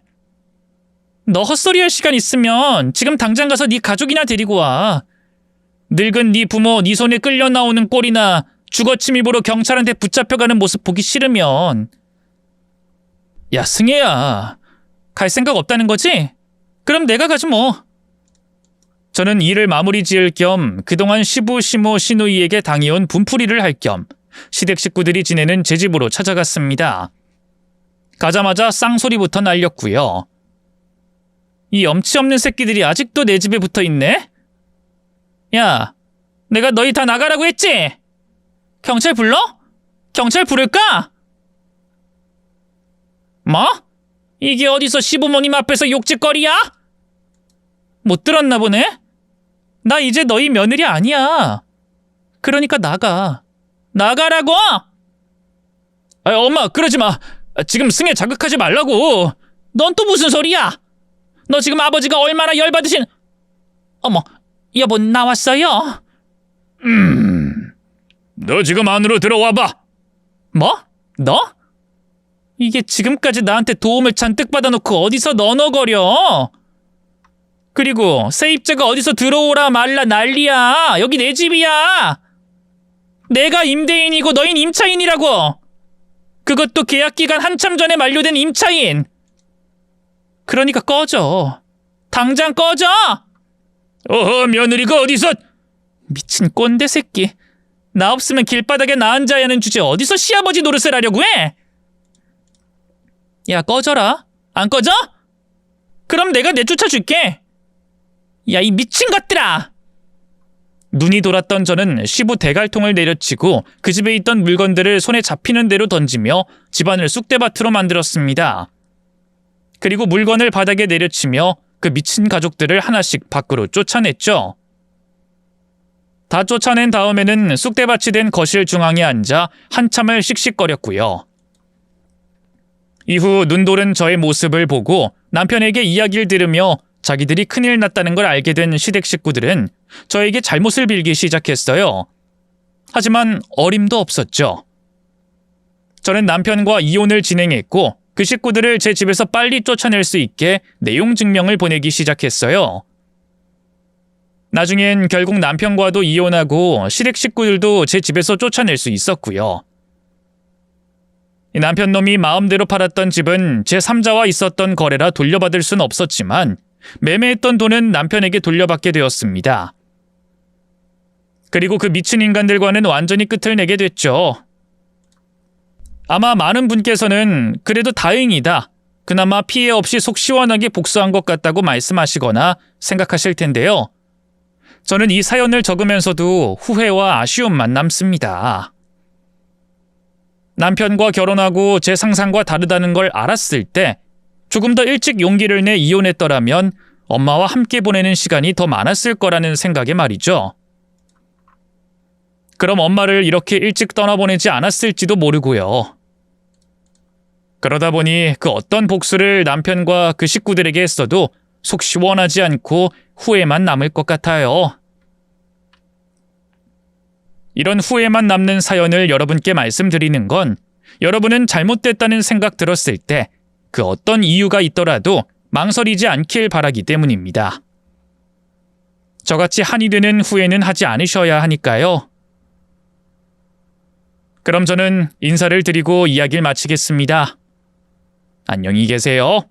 너 헛소리할 시간 있으면 지금 당장 가서 네 가족이나 데리고 와. 늙은 네 부모 네 손에 끌려 나오는 꼴이나 주거침입으로 경찰한테 붙잡혀가는 모습 보기 싫으면. 야, 승혜야, 갈 생각 없다는 거지? 그럼 내가 가지 뭐. 저는 일을 마무리 지을 겸 그동안 시부, 시모, 시누이에게 당해온 분풀이를 할 겸 시댁 식구들이 지내는 제 집으로 찾아갔습니다. 가자마자 쌍소리부터 날렸고요. 이 염치 없는 새끼들이 아직도 내 집에 붙어있네? 야, 내가 너희 다 나가라고 했지? 경찰 불러? 경찰 부를까? 뭐? 이게 어디서 시부모님 앞에서 욕짓거리야? 못 들었나 보네? 나 이제 너희 며느리 아니야. 그러니까 나가. 나가라고! 엄마, 그러지 마. 지금 승혜 자극하지 말라고. 넌 또 무슨 소리야? 너 지금 아버지가 얼마나 열받으신... 어머, 여보 나왔어요? 너 지금 안으로 들어와봐. 뭐? 너? 이게 지금까지 나한테 도움을 잔뜩 받아놓고 어디서 너너거려? 그리고 세입자가 어디서 들어오라 말라 난리야. 여기 내 집이야. 내가 임대인이고 너흰 임차인이라고. 그것도 계약기간 한참 전에 만료된 임차인. 그러니까 꺼져. 당장 꺼져. 어허, 며느리가 어디서... 미친 꼰대 새끼. 나 없으면 길바닥에 나 앉아야 하는 주제 어디서 시아버지 노릇을 하려고 해? 야, 꺼져라. 안 꺼져? 그럼 내가 내쫓아줄게. 야, 이 미친 것들아. 눈이 돌았던 저는 시부 대갈통을 내려치고 그 집에 있던 물건들을 손에 잡히는 대로 던지며 집안을 쑥대밭으로 만들었습니다. 그리고 물건을 바닥에 내려치며 그 미친 가족들을 하나씩 밖으로 쫓아냈죠. 다 쫓아낸 다음에는 쑥대밭이 된 거실 중앙에 앉아 한참을 씩씩거렸고요. 이후 눈도른 저의 모습을 보고 남편에게 이야기를 들으며 자기들이 큰일 났다는 걸 알게 된 시댁 식구들은 저에게 잘못을 빌기 시작했어요. 하지만 어림도 없었죠. 저는 남편과 이혼을 진행했고 그 식구들을 제 집에서 빨리 쫓아낼 수 있게 내용 증명을 보내기 시작했어요. 나중엔 결국 남편과도 이혼하고 시댁 식구들도 제 집에서 쫓아낼 수 있었고요. 남편 놈이 마음대로 팔았던 집은 제3자와 있었던 거래라 돌려받을 순 없었지만 매매했던 돈은 남편에게 돌려받게 되었습니다. 그리고 그 미친 인간들과는 완전히 끝을 내게 됐죠. 아마 많은 분께서는 그래도 다행이다. 그나마 피해 없이 속 시원하게 복수한 것 같다고 말씀하시거나 생각하실 텐데요. 저는 이 사연을 적으면서도 후회와 아쉬움만 남습니다. 남편과 결혼하고 제 상상과 다르다는 걸 알았을 때 조금 더 일찍 용기를 내 이혼했더라면 엄마와 함께 보내는 시간이 더 많았을 거라는 생각에 말이죠. 그럼 엄마를 이렇게 일찍 떠나보내지 않았을지도 모르고요. 그러다 보니 그 어떤 복수를 남편과 그 식구들에게 했어도 속 시원하지 않고 후회만 남을 것 같아요. 이런 후회만 남는 사연을 여러분께 말씀드리는 건 여러분은 잘못됐다는 생각 들었을 때 그 어떤 이유가 있더라도 망설이지 않길 바라기 때문입니다. 저같이 한이 되는 후회는 하지 않으셔야 하니까요. 그럼 저는 인사를 드리고 이야기를 마치겠습니다. 안녕히 계세요.